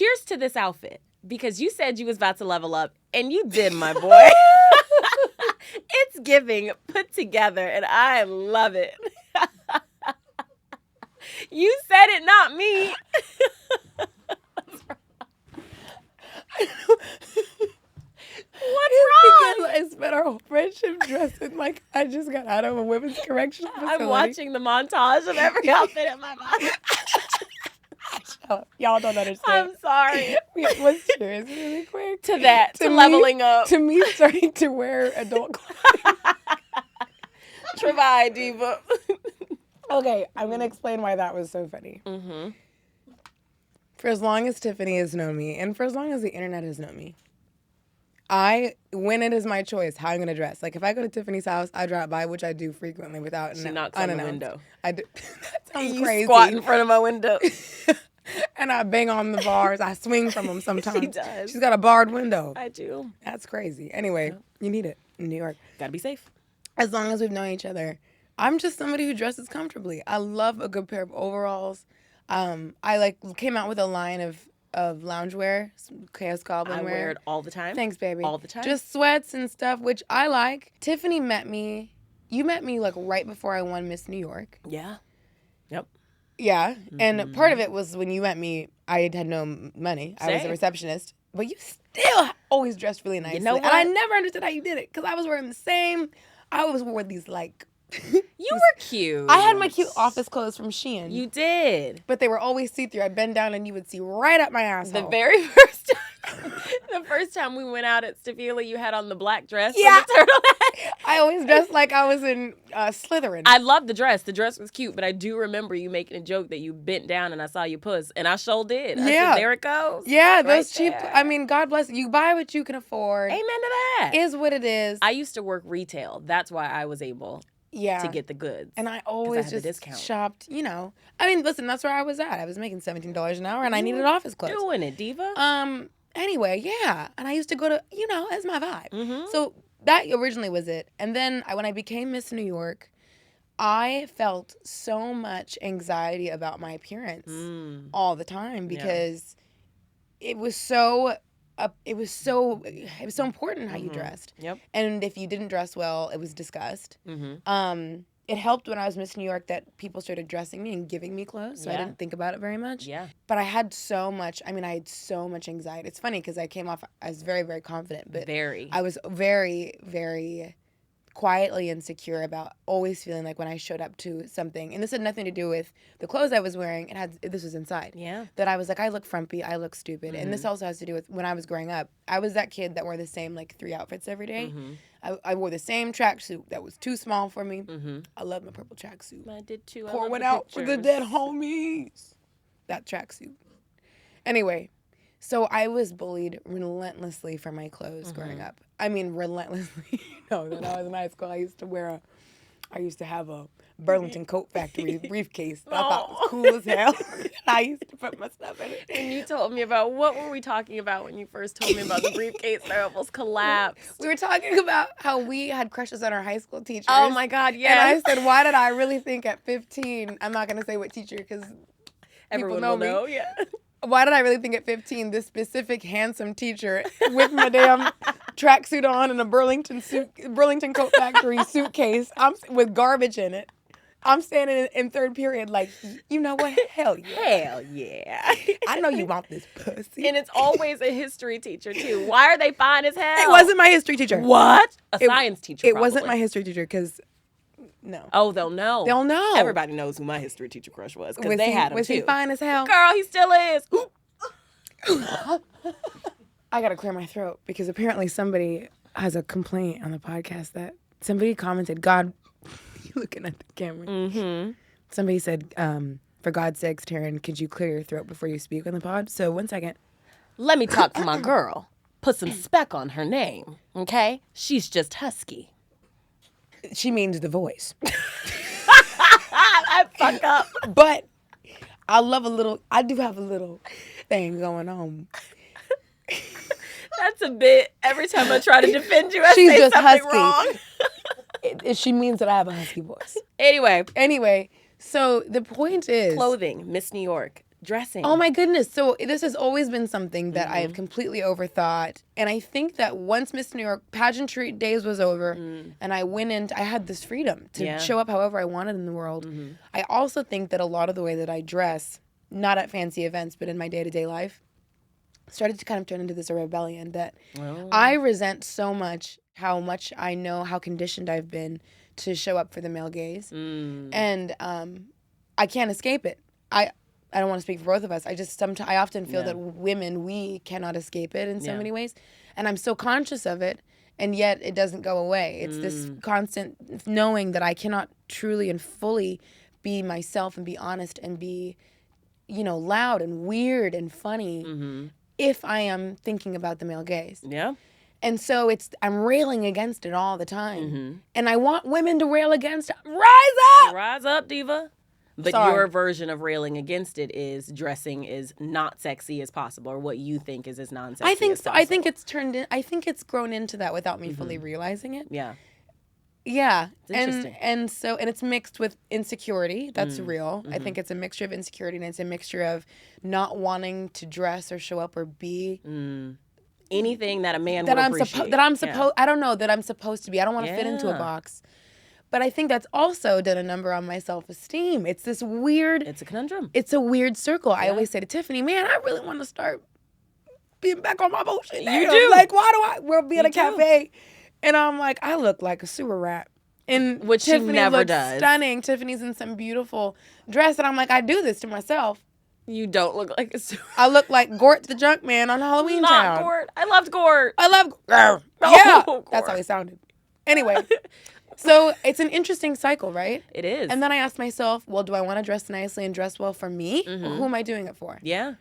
cheers to this outfit, because you said you was about to level up, and you did, my boy. It's giving put together, and I love it. You said it, not me. What's wrong? Because I spent our whole friendship dressing like I just got out of a women's correctional facility. I'm watching the montage of every outfit in my mind. Y'all don't understand. I'm sorry. Let's cheers really quick. To that, to me, leveling up. To me starting to wear adult clothing. Travai, diva. Okay, I'm going to explain why that was so funny. Mm-hmm. For as long as Tiffany has known me, and for as long as the internet has known me, when it is my choice, how I'm going to dress. Like, if I go to Tiffany's house, I drop by, which I do frequently without she knocks on the window. I do. That sounds you crazy. Squat in front of my window. And I bang on the bars. I swing from them sometimes. She does. She's got a barred window. I do. That's crazy. Anyway, You need it in New York. Gotta be safe. As long as we've known each other. I'm just somebody who dresses comfortably. I love a good pair of overalls. I came out with a line of loungewear, Chaos Goblin wear. I wear it all the time. Thanks, baby. All the time. Just sweats and stuff, which I like. Tiffany met me. You met me like right before I won Miss New York. Yeah. Yep. Yeah. Mm-hmm. And part of it was when you met me, I had no money. Same. I was a receptionist. But you still always dressed really nicely. You know what? And I never understood how you did it because I was wearing the same. I always wore these like... You were cute. I had my cute office clothes from Shein. You did. But they were always see-through. I'd bend down and you would see right up my asshole. The very first time we went out at Stavila, you had on the black dress with the turtleneck. I always dressed like I was in Slytherin. I loved the dress. The dress was cute, but I do remember you making a joke that you bent down and I saw your puss, and I sure did. I said, there it goes. Yeah, those cheap. I mean, God bless you. You buy what you can afford. Amen to that. Is what it is. I used to work retail. That's why I was able to get the goods. And I always just shopped, I mean, listen, that's where I was at. I was making $17 an hour and I needed office clothes. Doing it, diva. Anyway, yeah. And I used to go to, as my vibe. Mm-hmm. So that originally was it. And then when I became Miss New York, I felt so much anxiety about my appearance all the time because it was so important how you dressed. Yep. And if you didn't dress well, it was discussed. Mm-hmm. It helped when I was Miss New York that people started dressing me and giving me clothes, so I didn't think about it very much. Yeah. But I had so much anxiety. It's funny because I came off as very, very confident, but I was very, very quietly insecure about always feeling like when I showed up to something, and this had nothing to do with the clothes I was wearing, this was inside. Yeah. That I was like, I look frumpy, I look stupid. And this also has to do with when I was growing up. I was that kid that wore the same 3 outfits every day. Mm-hmm. I wore the same tracksuit that was too small for me. Mm-hmm. I love my purple tracksuit. I did too. Pour one out for the dead homies. That tracksuit. Anyway, so I was bullied relentlessly for my clothes growing up. I mean, relentlessly. When I was in high school, I used to have a Burlington Coat Factory briefcase that I thought was cool as hell. I used to put my stuff in it. And you told me about, what were we talking about when you first told me about the briefcase that almost collapsed? We were talking about how we had crushes on our high school teachers. Oh my God, yeah. And I said, why did I really think at 15, I'm not going to say what teacher because everyone will know, yeah. Why did I really think at 15 this specific handsome teacher with my damn tracksuit on and a Burlington Coat Factory suitcase with garbage in it? I'm standing in third period like, you know what? Hell yeah. Hell yeah. I know you want this pussy. And it's always a history teacher, too. Why are they fine as hell? It wasn't my history teacher. What? Science teacher, It wasn't my history teacher because, no. Oh, they'll know. They'll know. Everybody knows who my history teacher crush was because they had him, was too. Was he fine as hell? Girl, he still is. I got to clear my throat because apparently somebody has a complaint on the podcast that somebody commented, God... looking at the camera. Mm-hmm. Somebody said, for God's sakes, Taryn, could you clear your throat before you speak on the pod? So 1 second. Let me talk to my girl. Put some spec on her name, okay? She's just husky. She means the voice. I fuck up. But I do have a little thing going on. That's a bit. Every time I try to defend you, I She's say just something husky. wrong. She means that I have a husky voice. Anyway, so the point is... clothing, Miss New York. dressing? Oh my goodness. So this has always been something that I have completely overthought. And I think that once Miss New York pageantry days was over and I went in, I had this freedom to show up however I wanted in the world. I also think that a lot of the way that I dress, not at fancy events, but in my day-to-day life, started to kind of turn into this rebellion that I resent so much how much I know how conditioned I've been to show up for the male gaze. And I can't escape it. I don't want to speak for both of us. I often feel that women, we cannot escape it in so many ways. And I'm so conscious of it, and yet it doesn't go away. It's this constant knowing that I cannot truly and fully be myself and be honest and be, loud and weird and funny if I am thinking about the male gaze. Yeah. And so I'm railing against it all the time. And I want women to rail against it. Rise up! Rise up, diva. But your version of railing against it is dressing is not sexy as possible, or what you think is as non-sexy I think as so. possible. I think it's turned in. I think it's grown into that without me fully realizing it. Yeah. Yeah. It's interesting. And it's mixed with insecurity. That's real. I think it's a mixture of insecurity, and it's a mixture of not wanting to dress or show up or be anything that a man would appreciate. I don't know, that I'm supposed to be. I don't want to fit into a box. But I think that's also done a number on my self-esteem. It's this weird... It's a conundrum. It's a weird circle. I always say to Tiffany, man, I really want to start being back on my bullshit. You do. Like, why do we'll be at a cafe, and I'm like, I look like a sewer rat. And which Tiffany she never looks does. Stunning. Tiffany's in some beautiful dress, and I'm like, I do this to myself. You don't look like a sewer. I look like Gort the Junk Man on Halloween Town. Not Gort. I loved Gort. Yeah, Gort. That's how he sounded. Anyway. So it's an interesting cycle, right? It is. And then I asked myself, well, do I want to dress nicely and dress well for me? Or who am I doing it for? Yeah.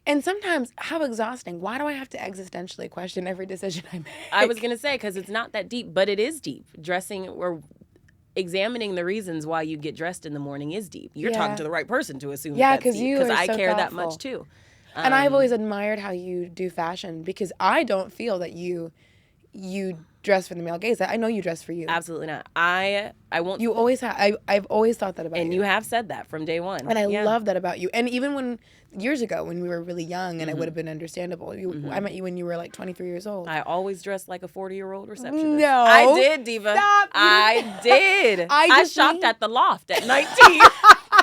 And sometimes, how exhausting. Why do I have to existentially question every decision I make? I was going to say, because it's not that deep, but it is deep. Dressing or examining the reasons why you get dressed in the morning is deep. You're talking to the right person to assume that's deep. Because I care that much too. And I've always admired how you do fashion, because I don't feel that you dress for the male gaze. I know you dress for you. Absolutely not. I won't. You always have. I've always thought that about you. And you have said that from day one. And I love that about you. And even years ago when we were really young, and it would have been understandable. I met you when you were like 23 years old. I always dressed like a 40-year-old receptionist. No. I did, diva. Stop. I did. I shopped at the Loft at 19.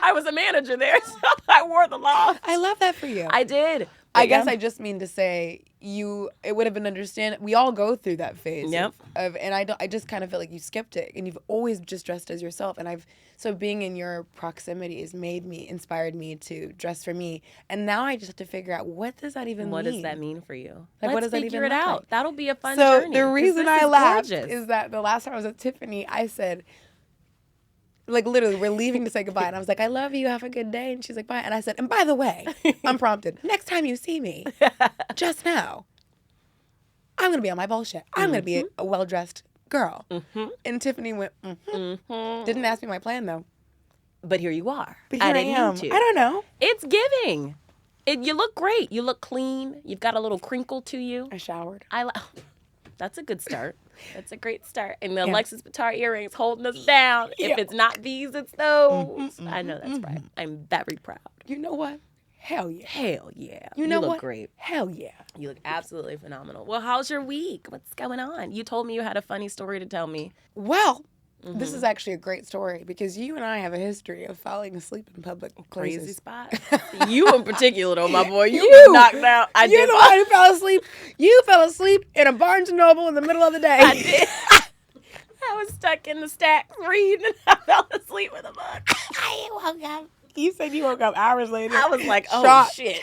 I was a manager there, so I wore the Loft. I love that for you. I did. I guess I just mean to say it would have been understandable. We all go through that phase. Yep. And I just kind of feel like you skipped it, and you've always just dressed as yourself. And so being in your proximity has inspired me to dress for me. And now I just have to figure out, what does that even mean? What does that mean for you? Like, what does that even figure it look out. like? That'll be a fun so journey. The reason I laughed gorgeous. is that the last time I was at Tiffany, I said, like, literally, we're leaving to say goodbye. And I was like, I love you. Have a good day. And she's like, bye. And I said, and by the way, unprompted, next time you see me, just know, I'm going to be on my bullshit. I'm going to be a well-dressed girl. And Tiffany went, Didn't ask me my plan, though. But here you are. But here I am. Need to. I don't know. It's giving. You look great. You look clean. You've got a little crinkle to you. I showered. That's a good start. That's a great start. And the Alexis Bitar earrings holding us down. If it's not these, it's those. I know that's right. I'm very proud. You know what? Hell yeah. Hell yeah. You know look what? Great. Hell yeah. You look absolutely phenomenal. Well, how's your week? What's going on? You told me you had a funny story to tell me. Well, this is actually a great story, because you and I have a history of falling asleep in public places. Crazy spot. You in particular, though, my boy. You knocked out. You're the one who fell asleep. You fell asleep in a Barnes & Noble in the middle of the day. I did. I was stuck in the stacks reading, and I fell asleep with a book. I woke up. You said you woke up hours later. I was like, oh, shocked. Shit.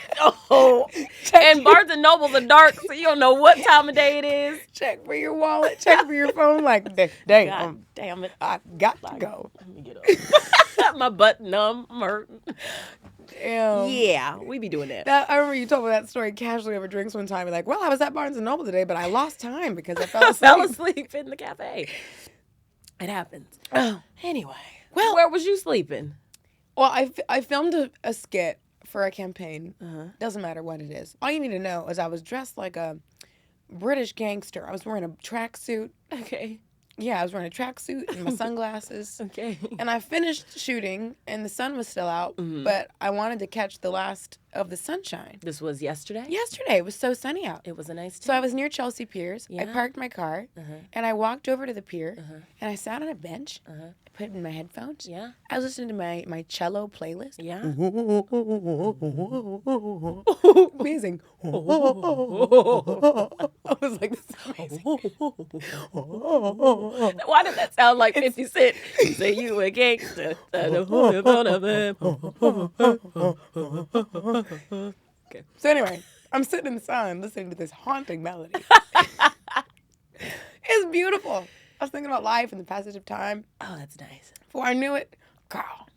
Oh. And Barnes & Noble's are dark, so you don't know what time of day it is. Check for your wallet. Check for your phone. Like, damn. God damn it. I got to go. Let me get up. My butt numb. I'm hurting. Damn. Yeah, we be doing that. I remember you told me that story casually over drinks one time. You're like, well, I was at Barnes & Noble today, but I lost time because I fell asleep. I fell asleep in the cafe. It happens. Oh. Anyway. Well, where was you sleeping? Well, I filmed a skit for a campaign. Doesn't matter what it is. All you need to know is I was dressed like a British gangster. I was wearing a tracksuit. Okay. Yeah, I was wearing a tracksuit and my sunglasses. Okay. And I finished shooting, and the sun was still out, but I wanted to catch the last of the sunshine. This was yesterday? Yesterday. It was so sunny out. It was a nice day. So I was near Chelsea Piers. Yeah. I parked my car, and I walked over to the pier, and I sat on a bench. I put in my headphones. Yeah. I was listening to my cello playlist. Yeah. Amazing. I was like, this is amazing. Why did that sound like 50 Cent? Say you a gangster. Okay. So anyway, I'm sitting in the sun listening to this haunting melody. It's beautiful. I was thinking about life and the passage of time. Oh, that's nice. Before I knew it, girl,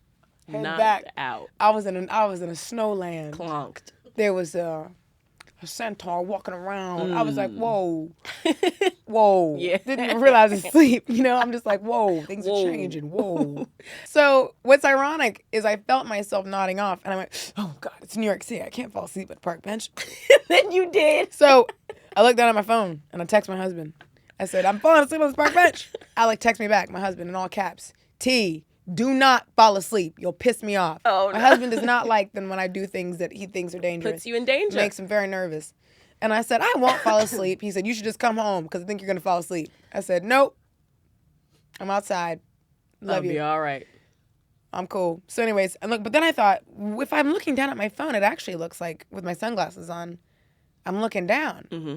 head Knocked back out. I was in a snowland. Clonked. There was a centaur walking around. I was like, whoa. Whoa. Yeah. Didn't even realize I was asleep. You know, I'm just like, whoa, things are changing. Whoa. So what's ironic is I felt myself nodding off, and I went, oh, God, it's New York City. I can't fall asleep at the park bench. Then you did. So I looked down at my phone, and I text my husband. I said, I'm falling asleep on this park bench. Alec text me back, my husband, in all caps. T, do not fall asleep. You'll piss me off. Oh, my no. husband does not like them when I do things that he thinks are dangerous. Puts you in danger. Makes him very nervous. And I said, I won't fall asleep. He said, you should just come home because I think you're going to fall asleep. I said, nope. I'm outside. Love you. I'll be all right. I'm cool. So anyways, and look, but then I thought, if I'm looking down at my phone, it actually looks like, with my sunglasses on, I'm looking down. Mm-hmm.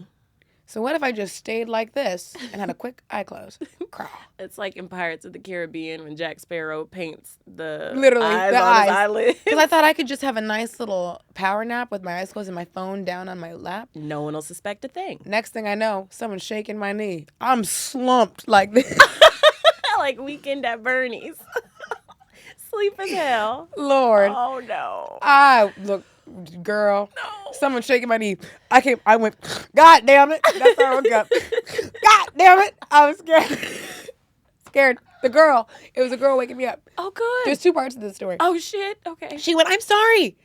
So what if I just stayed like this and had a quick eye close? Crawl. It's like in Pirates of the Caribbean when Jack Sparrow paints the Literally, eyes the on eyes. his eyelid. Because I thought I could just have a nice little power nap with my eyes closed and my phone down on my lap. No one will suspect a thing. Next thing I know, someone's shaking my knee. I'm slumped like this. Like Weekend at Bernie's. Sleep as hell. Lord. Oh, no. Look, girl. No. Someone shaking my knee. I went, God damn it. That's how I woke up. God damn it. I was scared. Scared. It was a girl waking me up. Oh, good. There's two parts of this story. Oh, shit. Okay. She went, I'm sorry.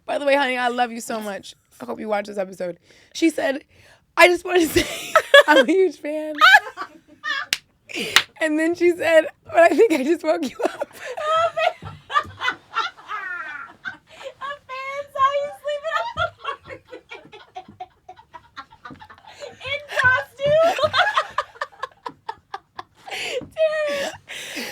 By the way, honey, I love you so much. I hope you watch this episode. She said, I just want to say I'm a huge fan. And then she said, but I think I just woke you up. A fan saw you sleeping in costume. Taryn.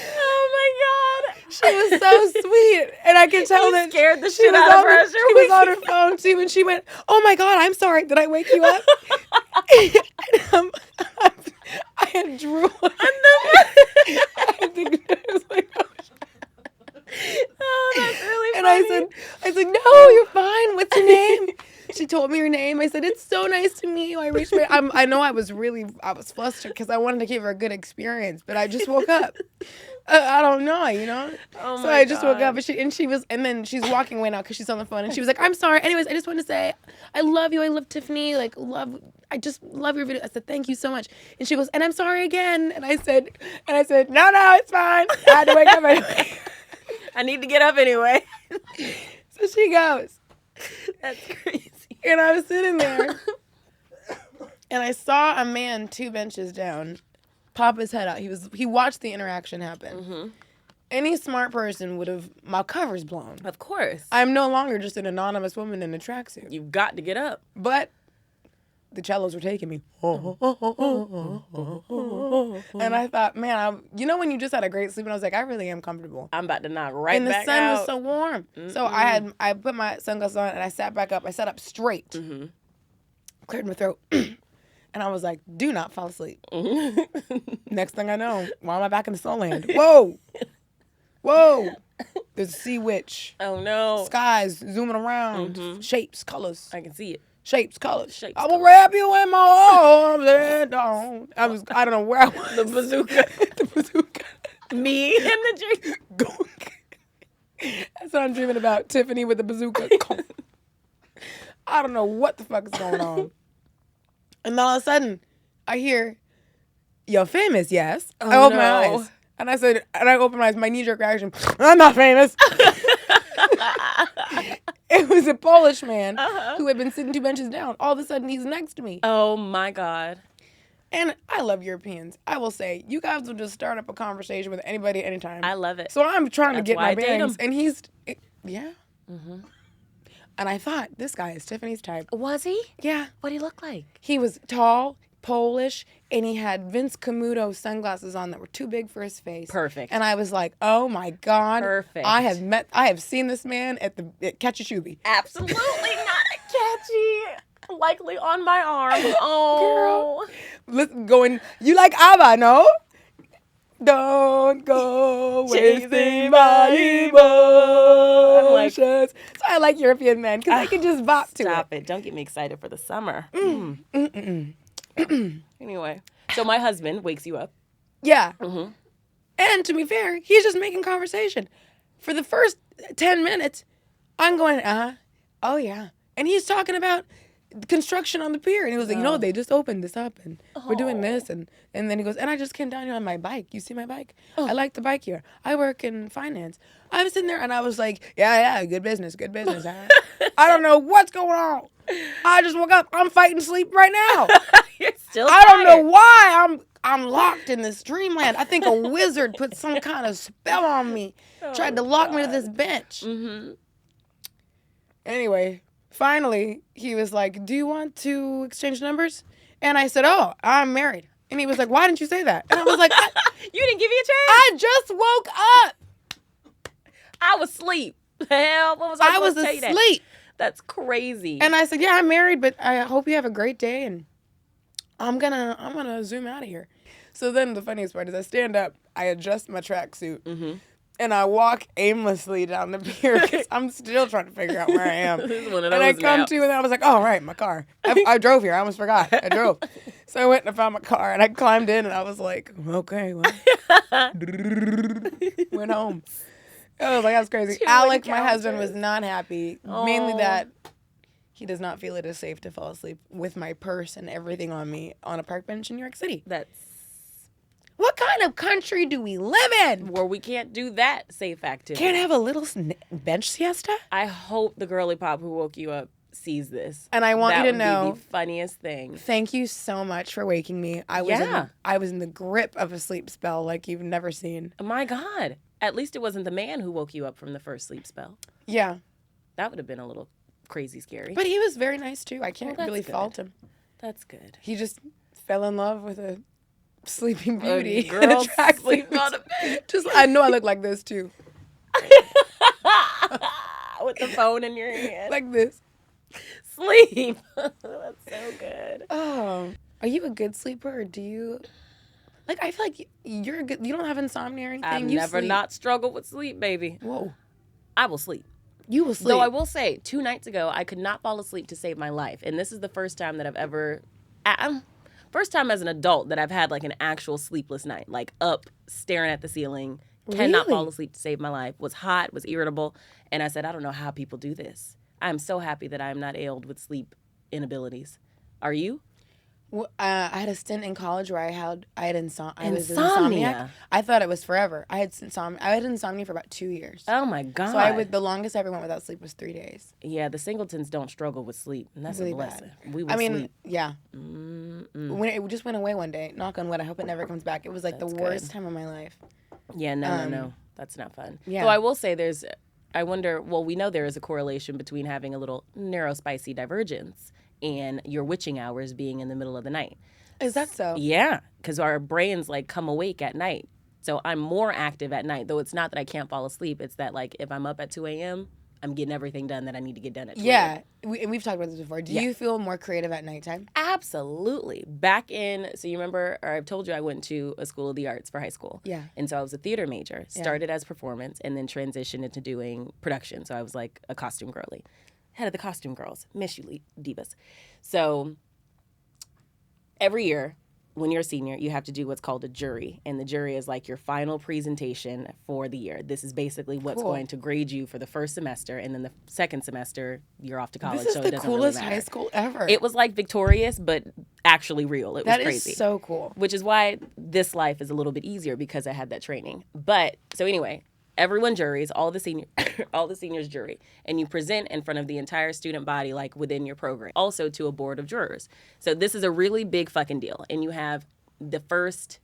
Oh my God. She was so sweet. And I could tell that scared the she shit was out of her. She was on her phone too. And she went, oh my God, I'm sorry. Did I wake you up? And, I had drool. I think it was like, oh, that's really funny. and I said, no, you're fine. What's your name? She told me her name. I said, it's so nice to meet you. I reached my, I know I was flustered because I wanted to give her a good experience, but I just woke up. I don't know, you know? Oh so I just woke up and then she's walking away now because she's on the phone and she was like, I'm sorry. Anyways, I just want to say, I love you. I love Tiffany. I just love your video. I said, thank you so much. And she goes, and I'm sorry again. And I said, no, it's fine. I had to wake up anyway. I need to get up anyway. So she goes. That's crazy. And I was sitting there and I saw a man 2 benches down pop his head out. He watched the interaction happen. Mm-hmm. Any smart person would have, my cover's blown. Of course. I'm no longer just an anonymous woman in a tracksuit. You've got to get up. But the cellos were taking me. And I thought, man, when you just had a great sleep, and I was like, I really am comfortable. I'm about to knock right back out. And the sun was so warm. Mm-mm. So I put my sunglasses on and I sat back up. I sat up straight. Mm-hmm. Cleared my throat. And I was like, do not fall asleep. Next thing I know, why am I back in the soul land? Whoa. There's a sea witch. Oh, no. Skies zooming around. Mm-hmm. Shapes, colors. I can see it. Shapes, colors. I will wrap you in my arms and down. I don't know where I was. The bazooka. The bazooka. Me and the dream. That's what I'm dreaming about. Tiffany with the bazooka. I don't know what the fuck is going on. And all of a sudden, I hear, you're famous, yes? Oh, I open my eyes. And I opened my eyes, my knee-jerk reaction, I'm not famous. It was a Polish man who had been sitting 2 benches down. All of a sudden, he's next to me. Oh, my God. And I love Europeans. I will say, you guys will just start up a conversation with anybody anytime. I love it. So I'm trying to get my bearings. And he's, yeah. Mm-hmm. And I thought, this guy is Tiffany's type. Was he? Yeah. What'd he look like? He was tall, Polish, and he had Vince Camuto sunglasses on that were too big for his face. Perfect. And I was like, oh my God. Perfect. I have seen this man at Ketchishubi. Absolutely not a catchy. Likely on my arm. Oh. Girl. Listen, going, you like ABBA, no? Don't go wasting my emotions. So I like European men because I can just bop to it. Stop it. Don't get me excited for the summer. Anyway, so my husband wakes you up. Yeah. Mm-hmm. And to be fair, he's just making conversation. For the first 10 minutes, I'm going, oh yeah. And he's talking about construction on the pier. And he was like, they just opened this up and we're doing this. And then he goes, and I just came down here on my bike. You see my bike? I like the bike here. I work in finance. I was sitting there and I was like, yeah, good business. I don't know what's going on. I just woke up. I'm fighting sleep right now. You're still I don't know why I'm locked in this dreamland. I think a wizard put some kind of spell on me. Tried to lock me to this bench. Mm-hmm. Anyway, finally, he was like, do you want to exchange numbers? And I said, oh, I'm married. And he was like, why didn't you say that? And I was like, you didn't give me a chance? I just woke up. I was asleep. Hell, what was I supposed to tell you that? Asleep. That's crazy. And I said, yeah, I'm married, but I hope you have a great day. And I'm gonna zoom out of here. So then the funniest part is I stand up, I adjust my tracksuit, and I walk aimlessly down the pier because I'm still trying to figure out where I am. This is one of those and I come naps. to, and I was like, oh, right, my car. I drove here. I almost forgot. I drove. So I went and I found my car, and I climbed in, and I was like, okay, well. Went home. I was like, that's crazy. Alec, my husband, was not happy. Mainly that he does not feel it is safe to fall asleep with my purse and everything on me on a park bench in New York City. What kind of country do we live in? Where we can't do that safe activity. Can't have a little bench siesta? I hope the girly pop who woke you up sees this. And I want you to know. That would be the funniest thing. Thank you so much for waking me. I was in the grip of a sleep spell like you've never seen. Oh my God. At least it wasn't the man who woke you up from the first sleep spell. Yeah. That would have been a little crazy scary. But he was very nice too. I can't really fault him. That's good. He just fell in love with a Sleeping Beauty. Girl sleeping on a bed. I know I look like this too. With the phone in your hand. Like this. Sleep. That's so good. Oh. Are you a good sleeper or do you... Like, I feel like you're good. You don't have insomnia or anything. I've never not struggled with sleep, baby. Whoa. I will sleep. You will sleep. Though I will say, 2 nights ago, I could not fall asleep to save my life. And this is the first time that I've ever... First time as an adult that I've had, like, an actual sleepless night. Like, up, staring at the ceiling, cannot fall asleep to save my life. Was hot, was irritable. And I said, I don't know how people do this. I'm so happy that I am not ailed with sleep inabilities. Are you? Well, I had a stint in college where I had insomnia. I was insomniac. I thought it was forever. I had insomnia for about 2 years. Oh my God! So the longest I ever went without sleep was 3 days. Yeah, the Singletons don't struggle with sleep, and that's really a blessing. Bad. We will sleep. Yeah. When it just went away one day. Knock on wood. I hope it never comes back. It was like the worst time of my life. Yeah, no, that's not fun. Yeah. So I will say I wonder. Well, we know there is a correlation between having a little neurospicy divergence and your witching hours being in the middle of the night. Is that so? Yeah, because our brains like come awake at night. So I'm more active at night, though it's not that I can't fall asleep. It's that like if I'm up at 2 a.m., I'm getting everything done that I need to get done at 2 a.m. Yeah, we've talked about this before. Do you feel more creative at nighttime? Absolutely. So you remember, or I've told you I went to a school of the arts for high school. Yeah. And so I was a theater major, started as performance, and then transitioned into doing production. So I was like a costume girly. Head of the costume girls. Miss you, divas. So every year, when you're a senior, you have to do what's called a jury. And the jury is like your final presentation for the year. This is basically what's going to grade you for the first semester. And then the second semester, you're off to college. This is so the it doesn't coolest really matter. high school ever. It was like victorious, but actually real. It was crazy. That is so cool. Which is why this life is a little bit easier because I had that training. But, so anyway, everyone juries, all the seniors jury, and you present in front of the entire student body, like within your program, also to a board of jurors. So this is a really big fucking deal. And you have the first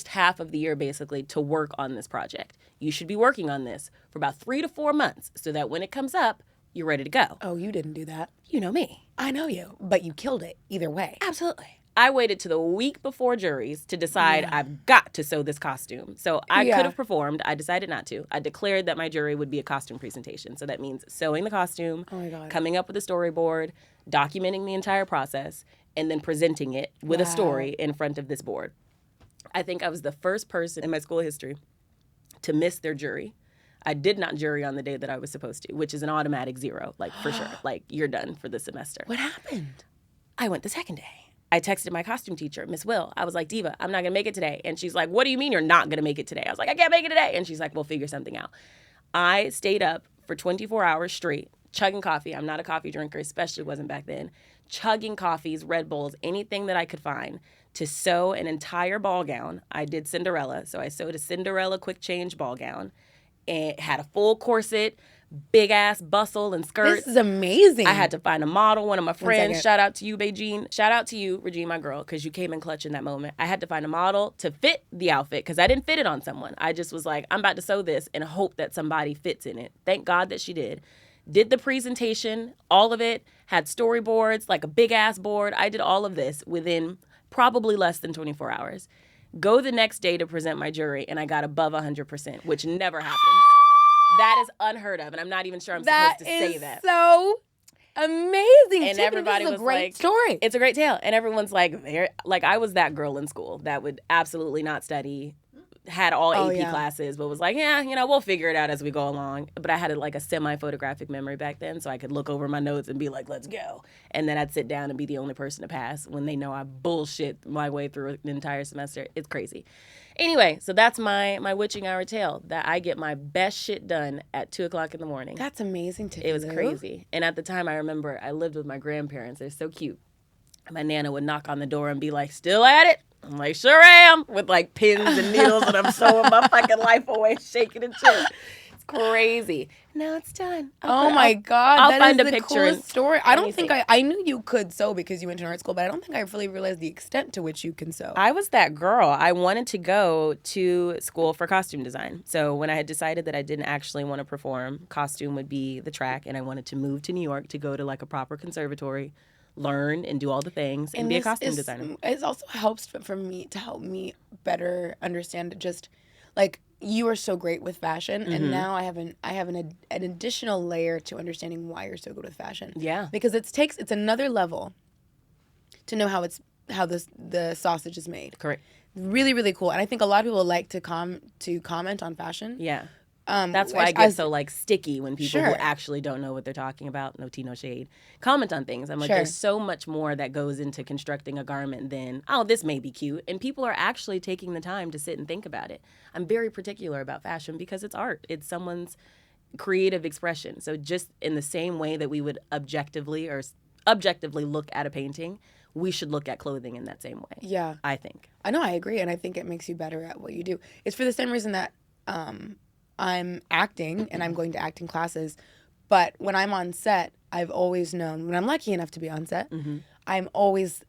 half of the year basically to work on this project. You should be working on this for about 3 to 4 months so that when it comes up, you're ready to go. Oh, you didn't do that. You know me. I know you, but you killed it either way. Absolutely. I waited to the week before juries to decide I've got to sew this costume. So I could have performed. I decided not to. I declared that my jury would be a costume presentation. So that means sewing the costume, coming up with a storyboard, documenting the entire process, and then presenting it with a story in front of this board. I think I was the first person in my school history to miss their jury. I did not jury on the day that I was supposed to, which is an automatic 0, like for sure. Like, you're done for the semester. What happened? I went the second day. I texted my costume teacher, Miss Will. I was like, Diva, I'm not going to make it today. And she's like, what do you mean you're not going to make it today? I was like, I can't make it today. And she's like, we'll figure something out. I stayed up for 24 hours straight, chugging coffee. I'm not a coffee drinker, especially wasn't back then. Chugging coffees, Red Bulls, anything that I could find to sew an entire ball gown. I did Cinderella. So I sewed a Cinderella quick change ball gown. It had a full corset, big ass bustle and skirts. This is amazing. I had to find a model. One of my friends, shout out to you, Beijing. Shout out to you, Regine, my girl, because you came in clutch in that moment. I had to find a model to fit the outfit because I didn't fit it on someone. I just was like, I'm about to sew this and hope that somebody fits in it. Thank God that she did. Did the presentation, all of it, had storyboards, like a big ass board. I did all of this within probably less than 24 hours. Go the next day to present my jury, and I got above 100%, which never happens. That is unheard of, and I'm not even sure I'm supposed to say that. So amazing. And Tiffany, everybody this is was a great like, story. It's a great tale. And everyone's like, I was that girl in school that would absolutely not study, had all AP classes, but was like, we'll figure it out as we go along. But I had a semi-photographic memory back then, so I could look over my notes and be like, let's go. And then I'd sit down and be the only person to pass when they know I bullshit my way through an entire semester. It's crazy. Anyway, so that's my witching hour tale, that I get my best shit done at 2 o'clock in the morning. That's amazing, Tiffany. It was crazy. And at the time, I remember I lived with my grandparents. They're so cute. My Nana would knock on the door and be like, still at it? I'm like, sure am, with like pins and needles, and I'm sewing my fucking life away, shaking and shit. It's crazy. Now it's done. Oh my God, I'll that find is a the picture coolest story. I don't see. think I knew you could sew because you went to art school, but I don't think I fully realized the extent to which you can sew. I was that girl. I wanted to go to school for costume design. So when I had decided that I didn't actually want to perform, costume would be the track, and I wanted to move to New York to go to like a proper conservatory, learn and do all the things, and be a costume designer. It also helps for me to help me better understand just like you are so great with fashion, and now I have an additional layer to understanding why you're so good with fashion. Yeah, because it's another level to know how the sausage is made. Correct. Really, really cool, and I think a lot of people like to comment on fashion. Yeah. That's why I get so like sticky when people who actually don't know what they're talking about, no tea, no shade, comment on things. I'm like, there's so much more that goes into constructing a garment than, oh, this may be cute. And people are actually taking the time to sit and think about it. I'm very particular about fashion because it's art. It's someone's creative expression. So just in the same way that we would objectively look at a painting, we should look at clothing in that same way. Yeah. I think. I know, I agree. And I think it makes you better at what you do. It's for the same reason that I'm acting and I'm going to acting classes, but when I'm on set, I've always known, when I'm lucky enough to be on set, I'm always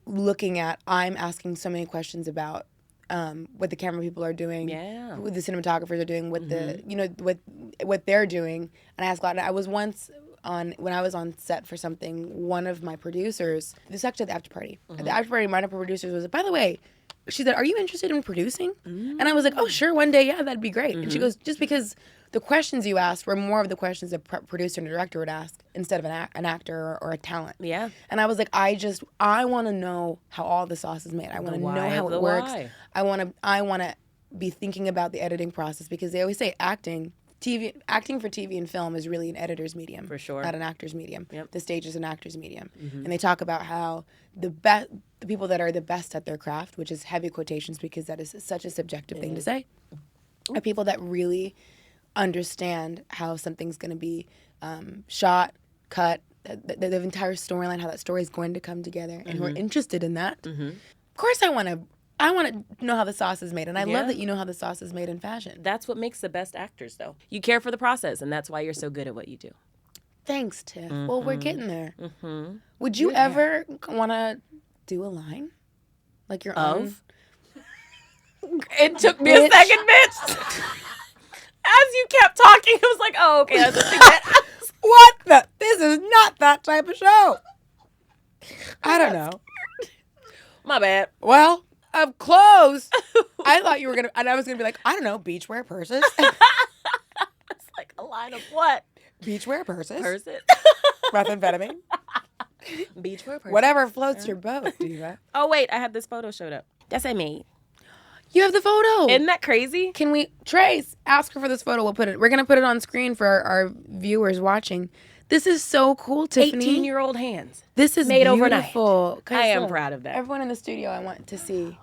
I'm asking so many questions about what the camera people are doing, what the cinematographers are doing, what what they're doing, and I ask a lot. I was once when I was on set for something, one of my producers, this is actually at the after party. At the after party, one of our producers was like, by the way, she said, are you interested in producing? And I was like, oh, sure, one day, that'd be great. And she goes, just because the questions you asked were more of the questions a producer and a director would ask instead of an actor or a talent. Yeah. And I was like, I want to know how all the sauce is made. I want to know how it works. I want to be thinking about the editing process, because they always say acting for TV and film is really an editor's medium. For sure. Not an actor's medium. Yep. The stage is an actor's medium. And they talk about how the people that are the best at their craft, which is heavy quotations because that is such a subjective thing to say, are people that really understand how something's going to be shot, cut, the entire storyline, how that story is going to come together, and who are interested in that. Of course I want to I want to know how the sauce is made, and I love that you know how the sauce is made in fashion. That's what makes the best actors, though. You care for the process, and that's why you're so good at what you do. Thanks, Tiff. Well, we're getting there. Mm-hmm. Would you ever want to do a line? Like your own? It took me a second, bitch. As you kept talking, it was like, oh, okay. I was just thinking, what the? This is not that type of show. I don't know. My bad. Well, of clothes. I thought you were going to, and I was going to be like, I don't know, beachwear purses. It's like a line of what? Beachwear purses. Person. Methamphetamine. Beachwear purses. Whatever floats your boat, diva. Oh, wait. I had this photo showed up. That's I made. You have the photo. Isn't that crazy? Can we, Trace, ask her for this photo. We're going to put it on screen for our viewers watching. This is so cool, Tiffany. 18-year-old hands. This is made beautiful. overnight. I am proud of that. Everyone in the studio I want to see.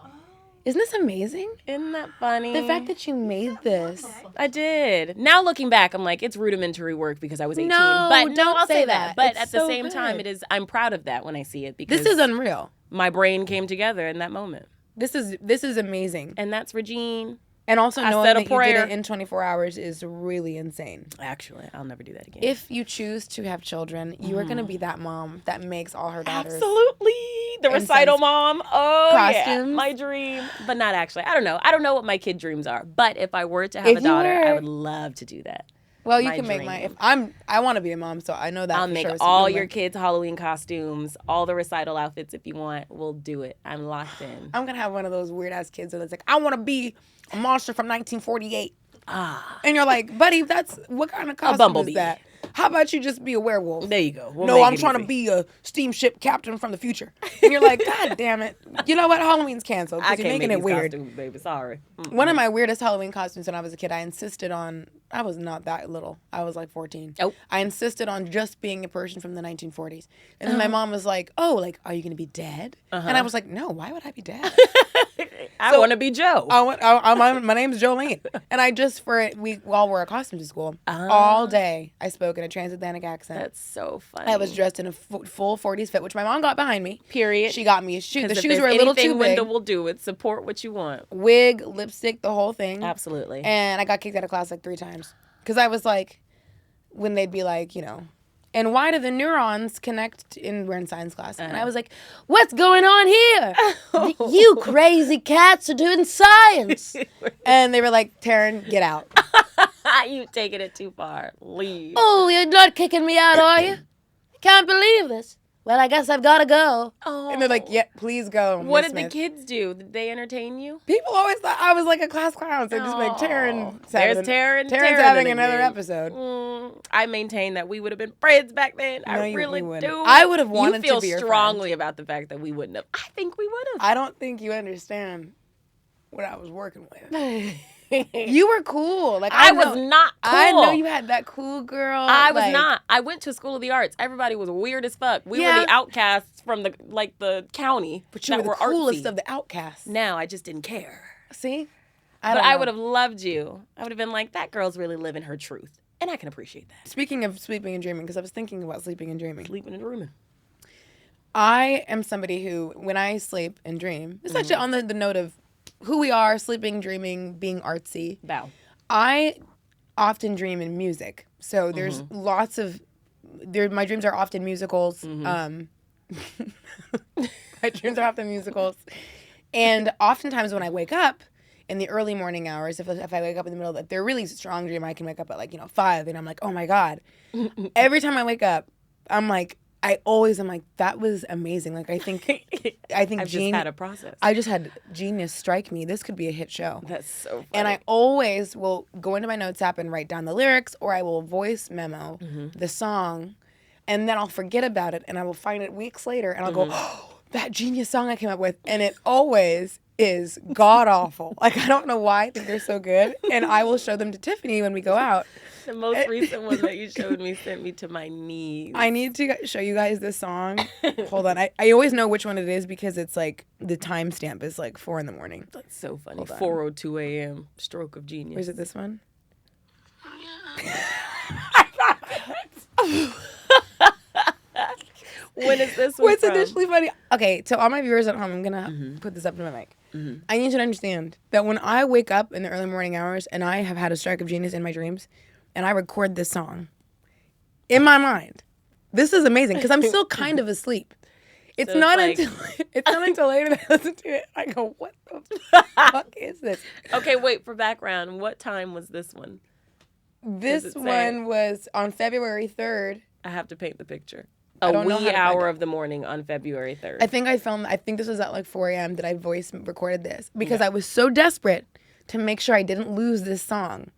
Isn't this amazing? Isn't that funny? The fact that you made this. I did. Now looking back, I'm like, it's rudimentary work because I was 18. No, but don't I'll say say that. But It's at the so same time, good. I'm proud of that when I see it because This is unreal. my brain came together in that moment. This is amazing. And that's Regine. And also I knowing said a that you did prayer. it in 24 hours is really insane. Actually, I'll never do that again. If you choose to have children, you are going to be that mom that makes all her daughters. Absolutely. The recital mom. Oh, Costumes. yeah. My dream. But not actually. I don't know. I don't know what my kid dreams are. But if I were to have If a you daughter, were- I would love to do that. Well, you My can make dream. my. If I want to be a mom, so I know that. I'll for make sure. So all you your know, kids' Halloween costumes, all the recital outfits if you want. We'll do it. I'm locked in. I'm gonna have one of those weird ass kids that's like, I want to be a monster from 1948. And you're like, buddy, that's what kind of costume bumblebee. is that? How about you just be a werewolf? There you go. We'll No, make I'm it trying to easy. be a steamship captain from the future. And you're like, God damn it. You know what? Halloween's canceled I because you're can't making make it these weird. costumes, baby. Sorry. One of my weirdest Halloween costumes when I was a kid, I insisted on, I was not that little. I was like 14. Oh. I insisted on just being a person from the 1940s. And then my mom was like, oh, like, are you going to be dead? And I was like, no, why would I be dead? I want to be Joe. My name's Jolene. And I just, while we're at costume school, all day I spoke in a transatlantic accent. That's so funny. I was dressed in a full 40s fit, which my mom got behind me. Period. She got me a shoe. The if shoes there's were a little anything too big. Window will do it. Support what you want. Wig, lipstick, the whole thing. Absolutely. And I got kicked out of class like 3 times. Because I was like, when they'd be like, and why do the neurons connect we're in science class. And I was like, what's going on here? You crazy cats are doing science. And they were like, Taryn, get out. You taking it too far. Leave. Oh, you're not kicking me out, are you? Can't believe this. Well, I guess I've got to go. Oh. And they're like, yeah, please go. What Miss did the Smith. kids do? Did they entertain you? People always thought I was like a class clown. So just like, Taryn's There's having, Taryn. Taryn's having another again. episode. I maintain that we would have been friends back then. No, I we really wouldn't. do. I would have wanted you to be your feel strongly about the fact that we wouldn't have. I think we would have. I don't think you understand what I was working with. You were cool. Like I was not cool. I know you had that cool girl. I was like, not. I went to School of the Arts. Everybody was weird as fuck. We Yeah. were the outcasts from the county. But you that were the coolest artsy. of the outcasts. Now I just didn't care. See? I would have loved you. I would have been like, that girl's really living her truth. And I can appreciate that. Speaking of sleeping and dreaming, because I was thinking about sleeping and dreaming. Sleeping and dreaming. I am somebody who, when I sleep and dream, it's actually on the note of who we are, sleeping, dreaming, being artsy. Bow. I often dream in music. So there's lots of, my dreams are often musicals. My dreams are often musicals. And oftentimes when I wake up in the early morning hours, if I wake up in the middle, if they're really strong dream, I can wake up at 5 and I'm like, oh my God. Every time I wake up, I'm like, I'm like, that was amazing. Like, I think I've just had a process. I just had genius strike me. This could be a hit show. That's so funny. And I always will go into my notes app and write down the lyrics, or I will voice memo the song, and then I'll forget about it, and I will find it weeks later, and I'll go, oh, that genius song I came up with. And it always is god awful. Like, I don't know why I think they're so good. And I will show them to Tiffany when we go out. The most recent one that you showed me sent me to my knees. I need to show you guys this song. Hold on. I always know which one it is because it's like the timestamp is like 4 a.m. That's so funny. 4:02 a.m. Stroke of genius. Or is it this one? When is this one What's from? initially funny? Okay, to all my viewers at home, I'm going to put this up to my mic. I need you to understand that when I wake up in the early morning hours and I have had a strike of genius in my dreams and I record this song, in my mind, this is amazing because I'm still kind of asleep. It's not until later that I listen to it. I go, what the fuck is this? Okay, wait, for background, what time was this one? This one was on February 3rd. I have to paint the picture. A wee hour of the morning on February 3rd. I think this was at like 4 a.m. that I voice recorded this because I was so desperate to make sure I didn't lose this song.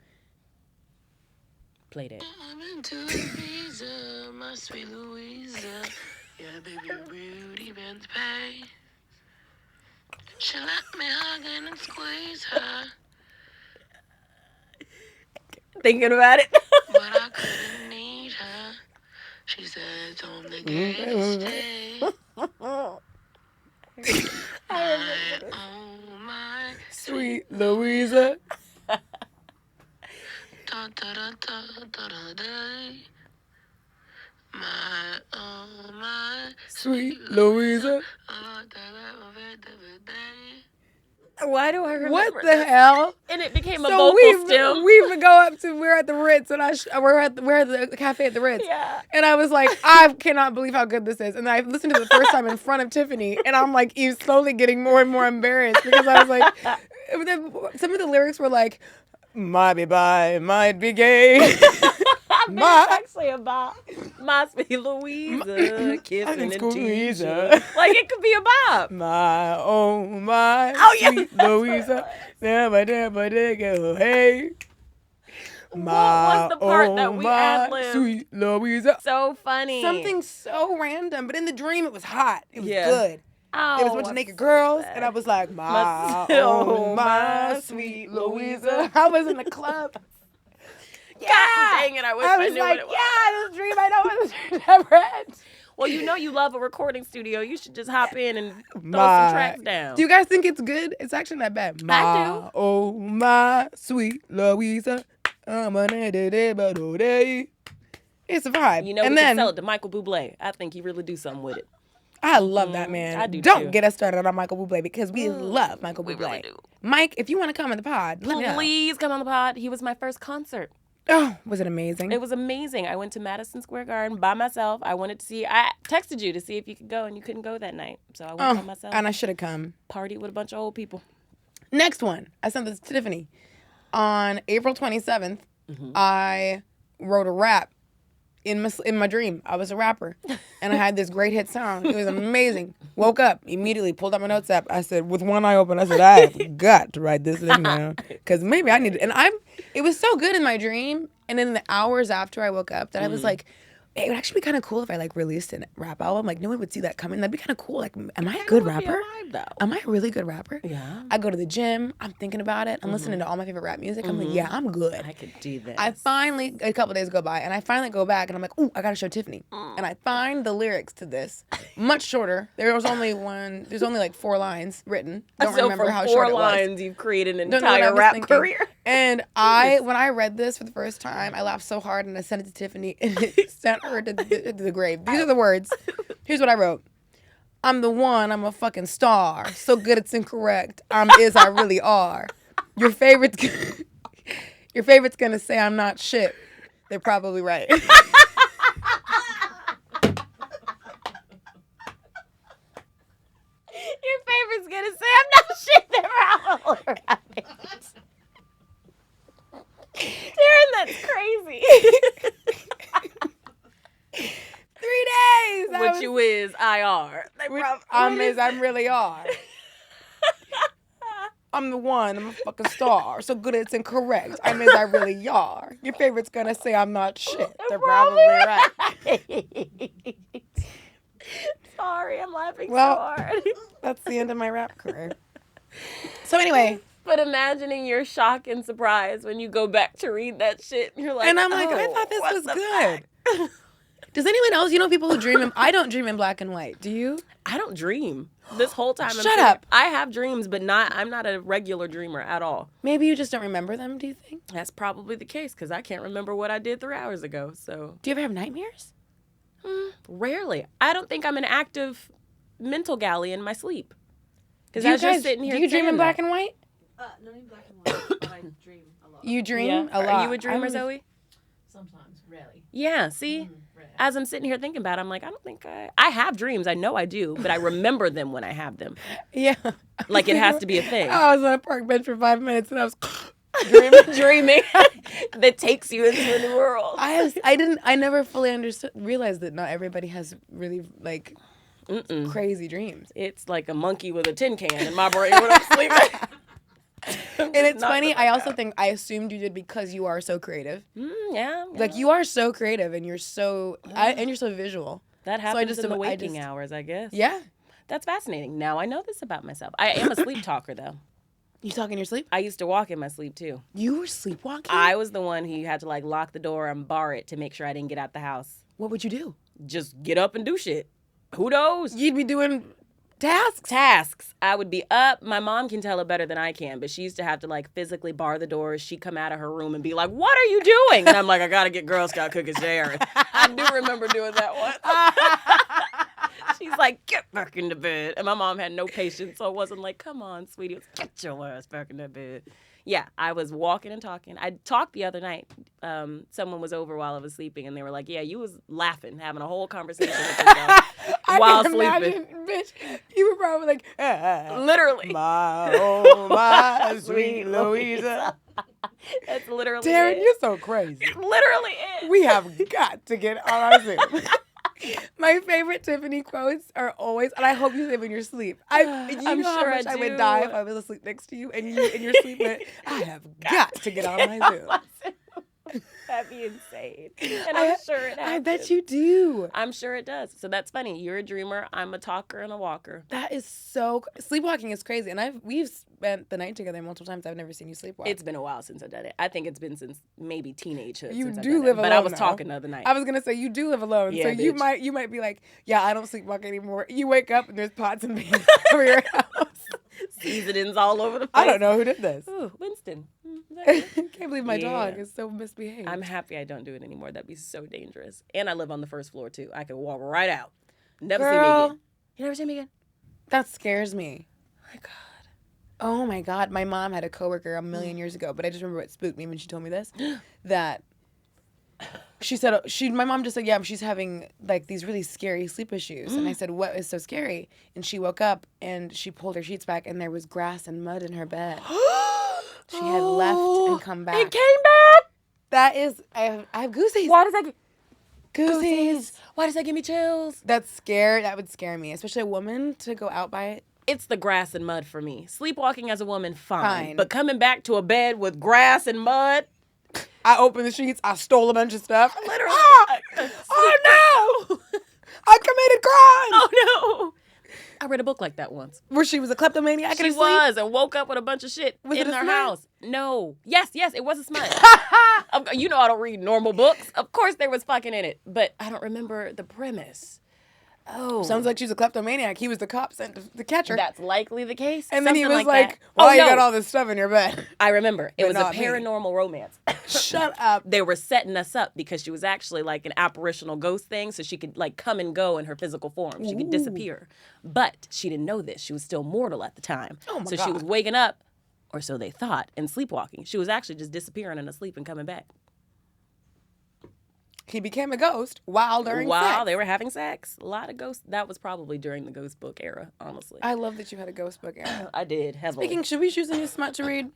Played it. I'm into Louisa, my sweet Louisa. Yeah, baby, beauty bends pay. She let me hug and squeeze her. Thinking about it. But I couldn't need her. She said, on the gate stay. My sweet Louisa. Da, da, da, da, da, da, da. My sweet Louisa. Why do I remember What the hell? And it became a vocal stem. We go up to, we're at the Ritz, and we're at the cafe at the Ritz. Yeah. And I was like, I cannot believe how good this is. And I listened to it the first time in front of Tiffany, and I'm like, slowly getting more and more embarrassed because I was like, some of the lyrics were like, might be bi, might be gay. It's actually about my sweet Louisa kissing and teasing. Like, it could be a bop. My sweet Louisa. Hey. What was the part that we ad-libbed? Sweet Louisa. So funny. Something so random, but in the dream it was hot. It was good. Oh, there was a bunch of naked girls, and I was like, my sweet Louisa. I was in the club. Yeah. God dang it, I wish I knew like, what it was. Yeah, this dream I know what this dream never ends. Well, you know you love a recording studio. You should just hop in and throw some tracks down. Do you guys think it's good? It's actually not bad. I do. Oh, my sweet Louisa. It's a vibe. You know, we can sell it to Michael Bublé. I think he really do something with it. I love that man. I do Don't too. get us started on Michael Bublé because we love Michael Bublé. We really do. Mike, if you want to come on the pod, please come on the pod. He was my first concert. Oh, was it amazing? It was amazing. I went to Madison Square Garden by myself. I texted you to see if you could go, and you couldn't go that night. So I went by myself. And I should have come. Partied with a bunch of old people. Next one. I sent this to Tiffany. On April 27th, I wrote a rap in my dream. I was a rapper. And I had this great hit song. It was amazing. Woke up, immediately pulled out my notes app. I said, with one eye open, I said, I have got to write this thing down. Because maybe I need it. And it was so good in my dream. And in the hours after I woke up that I was like, it would actually be kind of cool if I released a rap album. Like, no one would see that coming. That'd be kind of cool. Like, am I a good rapper? Be a vibe, though. Am I a really good rapper? Yeah. I go to the gym. I'm thinking about it. I'm listening to all my favorite rap music. I'm like, yeah, I'm good. I could do this. A couple days go by, and I finally go back, and I'm like, ooh, I gotta show Tiffany. And I find the lyrics to this, much shorter. There's only like 4 lines written. Don't remember how short it was. 4 lines, you've created an entire rap career. And when I read this for the first time, I laughed so hard, and I sent it to Tiffany, and it sent her to the grave. These are the words. Here's what I wrote. I'm the one, I'm a fucking star. So good it's incorrect. I really are. Your favorite's gonna say I'm not shit. They're probably right. Your favorite's gonna say I'm not shit. They're probably right. Taryn, that's crazy. 3 days. What you is, IR. I'm really are. I'm the one, I'm a fucking star. So good it's incorrect. I really are. Your favorite's gonna say I'm not shit. They're probably right. Sorry, I'm laughing so hard. That's the end of my rap career. So anyway. But imagining your shock and surprise when you go back to read that shit, and you're like, and I'm like, I thought this was good. Does anyone else, people who dream I don't dream in black and white. Do you? I don't dream. This whole time Shut up. I have dreams, but I'm not a regular dreamer at all. Maybe you just don't remember them, do you think? That's probably the case, because I can't remember what I did 3 hours ago, so. Do you ever have nightmares? Rarely. I don't think I'm an active mental galley in my sleep. Because as you're sitting here, do you dream in black and white? Not in black and white, but I dream a lot. You dream a lot. Are you a dreamer, Zoe? Sometimes, rarely. Yeah, see? Rare. As I'm sitting here thinking about it, I'm like, I don't think I have dreams. I know I do, but I remember them when I have them. Yeah. Like it has to be a thing. I was on a park bench for 5 minutes and I was dreaming that takes you into a new world. I never fully realized that not everybody has really like crazy dreams. It's like a monkey with a tin can in my brain when I'm sleeping. And it's funny. I also think I assumed you did because you are so creative. Yeah. Like you are so creative, and you're so visual. That happens in the waking hours, I guess. Yeah. That's fascinating. Now I know this about myself. I am a sleep talker, though. You talk in your sleep? I used to walk in my sleep, too. You were sleepwalking? I was the one who had to, like, lock the door and bar it to make sure I didn't get out the house. What would you do? Just get up and do shit. Who knows? You'd be doing tasks. I would be up. My mom can tell it better than I can, but she used to have to like physically bar the doors. She'd come out of her room and be like, "What are you doing?" And I'm like, "I gotta get Girl Scout cookies there." I do remember doing that once. She's like, "Get back in the bed," and my mom had no patience, so it wasn't like, "Come on, sweetie, let's get your ass back in the bed." Yeah, I was walking and talking. I talked the other night. Someone was over while I was sleeping, and they were like, "Yeah, you was laughing, having a whole conversation with yourself while sleeping." Imagine, bitch, you were probably like, literally. My sweet Louisa. That's literally Taryn, it. you're so crazy. It's literally it. We have got to get on our Zoom. My favorite Tiffany quotes are always, and I hope you live in your sleep. You I'm know sure how much I I would do. die if I was asleep next to you and you in your sleep went, I have got to get on my Zoom. That'd be insane. And I'm sure it happens. I bet you do. I'm sure it does. So that's funny. You're a dreamer. I'm a talker and a walker. That is so sleepwalking is crazy. And we've spent the night together multiple times. I've never seen you sleepwalk. It's been a while since I've done it. I think it's been since maybe teenagehood. You since I've do done live it. alone. But I was now. talking the other night. I was gonna say you do live alone. Yeah, so bitch. you might be like, yeah, I don't sleepwalk anymore. You wake up and there's pots and pans over your house. Seasonings all over the place. I don't know who did this. Ooh, Winston. Can't believe my dog Yeah. is so misbehaved. I'm happy I don't do it anymore. That'd be so dangerous. And I live on the first floor, too. I could walk right out. Never see me Girl. again. You never see me again? That scares me. Oh, my God. Oh my God. My mom had a coworker a million years ago, but I just remember what spooked me when she told me this. That she said, my mom just said, yeah, she's having like these really scary sleep issues. And I said, what is so scary? And she woke up and she pulled her sheets back and there was grass and mud in her bed. She had left and come back. It came back. That is, I have goosies. Why does that get Goosies. Why does that give me chills? That would scare me, especially a woman to go out by it. It's the grass and mud for me. Sleepwalking as a woman, fine. Fine. But coming back to a bed with grass and mud. I opened the sheets. I stole a bunch of stuff. Literally. Oh no! I committed crime. Oh no. I read a book like that once. Where she was a kleptomaniac in She her sleep? was and woke up with a bunch of shit Was in it a her smut? house. No. Yes, it was a smut. You know I don't read normal books. Of course there was fucking in it, but I don't remember the premise. Oh. Sounds like she's a kleptomaniac. He was the cop sent to catch her. That's likely the case. And then he Something was like, like, that. why you no. got all this stuff in your bed? I remember. It But was a not me. paranormal romance. Shut up. They were setting us up because she was actually like an apparitional ghost thing, so she could like come and go in her physical form. She could disappear. But she didn't know this. She was still mortal at the time. Oh my so God. she was waking up, or so they thought, and sleepwalking. She was actually just disappearing in a sleep and coming back. He became a ghost while during sex. They were having sex. A lot of ghosts. That was probably during the ghost book era, honestly. I love that you had a ghost book. Aaron. I did, heavily. Speaking, should we choose a new smut to read?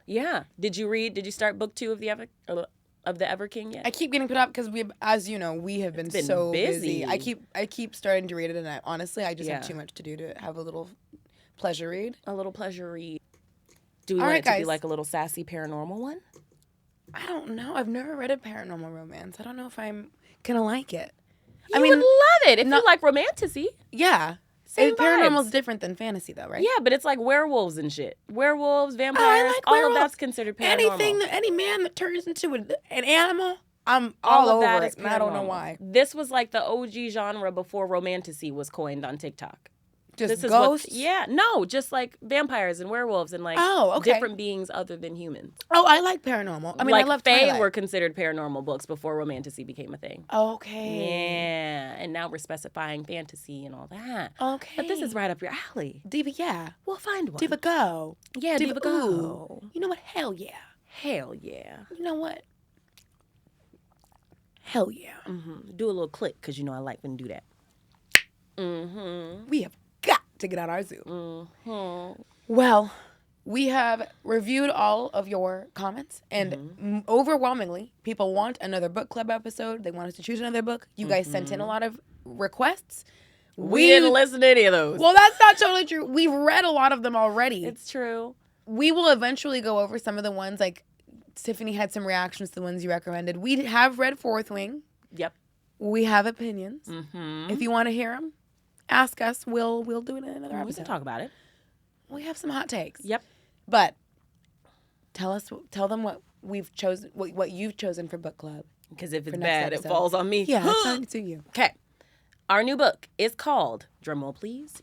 Yeah. Did you start book 2 of the Ever King yet? I keep getting put up because as you know, we have been, been so busy. I keep starting to read it, and honestly, I just Yeah. have too much to do to have a little pleasure read. A little pleasure read. Do we All want right, it to be guys. like a little sassy paranormal one? I don't know. I've never read a paranormal romance. I don't know if I'm gonna like it. I mean, would love it if not- you like romantasy. Yeah. Same Paranormal's vibes. different than fantasy, though, right? Yeah, but it's like werewolves and shit. Werewolves, Oh, vampires, I like all werewolves. of that's considered paranormal. Any man that turns into an animal, I'm all all of that over is it, and I don't know paranormal. why. This was like the OG genre before romantasy was coined on TikTok. Just This ghosts? is no, just like vampires and werewolves and like different beings other than humans. Oh, I like paranormal. I mean, like I love Fae Twilight. were considered paranormal books before romantasy became a thing. Okay. Yeah, and now we're specifying fantasy and all that. Okay. But this is right up your alley. Diva, yeah. We'll find one. Diva, go. Yeah, Diva go. Ooh. You know what? Hell yeah. Hell yeah. You know what? Hell yeah. Mm-hmm. Do a little click because you know I like when you do that. Mm-hmm. We have got to get out our zoo. Mm-hmm. Well, we have reviewed all of your comments, and overwhelmingly, people want another book club episode. They want us to choose another book. You guys sent in a lot of requests. We didn't listen to any of those. Well, that's not totally true. We've read a lot of them already. It's true. We will eventually go over some of the ones, like Tiffany had some reactions to the ones you recommended. We have read Fourth Wing. Yep. We have opinions. Mm-hmm. If you want to hear them, ask us. We'll do it in another episode. We can talk about it. We have some hot takes. Yep. But tell them what we've chosen, what you've chosen for book club. Because if it's next bad, episode. it falls on me. Yeah, it's on to you. Okay. Our new book is called, drumroll please,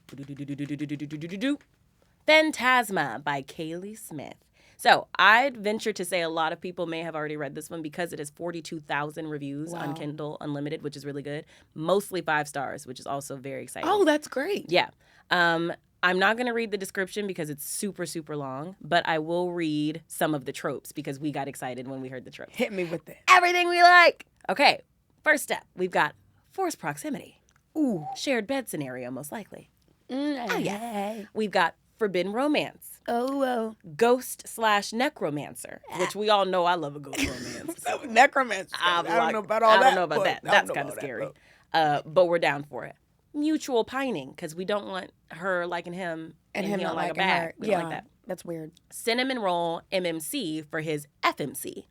Phantasma by Kaylee Smith. So I'd venture to say a lot of people may have already read this one because it has 42,000 reviews on Kindle Unlimited, which is really good. Mostly 5 stars, which is also very exciting. Oh, that's great. Yeah. I'm not going to read the description because it's super, super long, but I will read some of the tropes because we got excited when we heard the tropes. Hit me with it. Everything we like. Okay. First step, we've got forced proximity. Ooh. Shared bed scenario, most likely. Oh, yeah. We've got forbidden romance. Oh. Ghost/necromancer, which we all know I love a ghost romance. Necromancer. I don't know about all that. I don't know about that. That's kind of scary. But we're down for it. Mutual pining, because we don't want her liking him And him he not don't like liking a bag. her. We don't like that. That's weird. Cinnamon roll MMC for his FMC.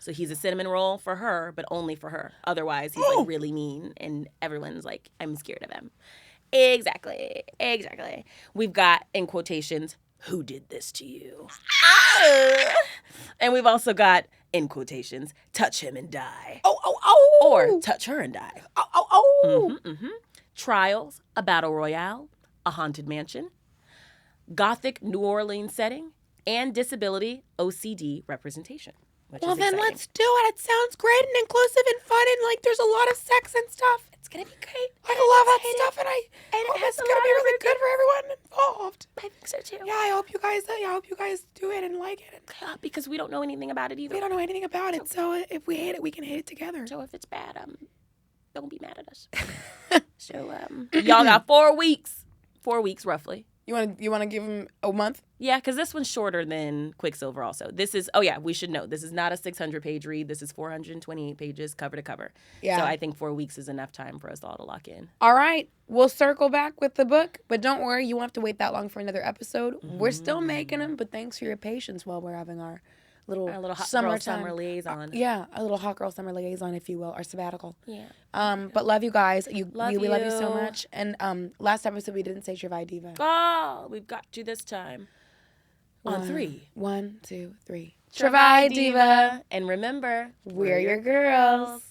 So he's a cinnamon roll for her, but only for her. Otherwise, he's like really mean, and everyone's like, I'm scared of him. Exactly. We've got, in quotations, who did this to you? And we've also got, in quotations, touch him and die. Oh. Or touch her and die. Oh. Trials, a battle royale, a haunted mansion, Gothic New Orleans setting, and disability OCD representation. Well, then let's do it. It sounds great and inclusive and fun, and like there's a lot of sex and stuff. It's gonna be great. I love that stuff, and it's gonna be really good for everyone involved. I think so too. Yeah, I hope you guys do it and like it. Because we don't know anything about it either. We don't know anything about it, so if we hate it, we can hate it together. So if it's bad, don't be mad at us. So y'all got 4 weeks. 4 weeks roughly. You want to give them a month? Yeah, because this one's shorter than Quicksilver also. This is, we should know. This is not a 600-page read. This is 428 pages cover to cover. Yeah. So I think 4 weeks is enough time for us all to lock in. All right. We'll circle back with the book, but don't worry. You won't have to wait that long for another episode. We're still making them, but thanks for your patience while we're having our little hot summertime girl summer liaison. A little hot girl summer liaison, if you will, our sabbatical. Yeah. But love you guys. We love you so you. much. And last episode we didn't say Travai Diva. Oh, we've got you this time. On 3. 1, 2, 3. Travai Diva. And remember, We're your girls.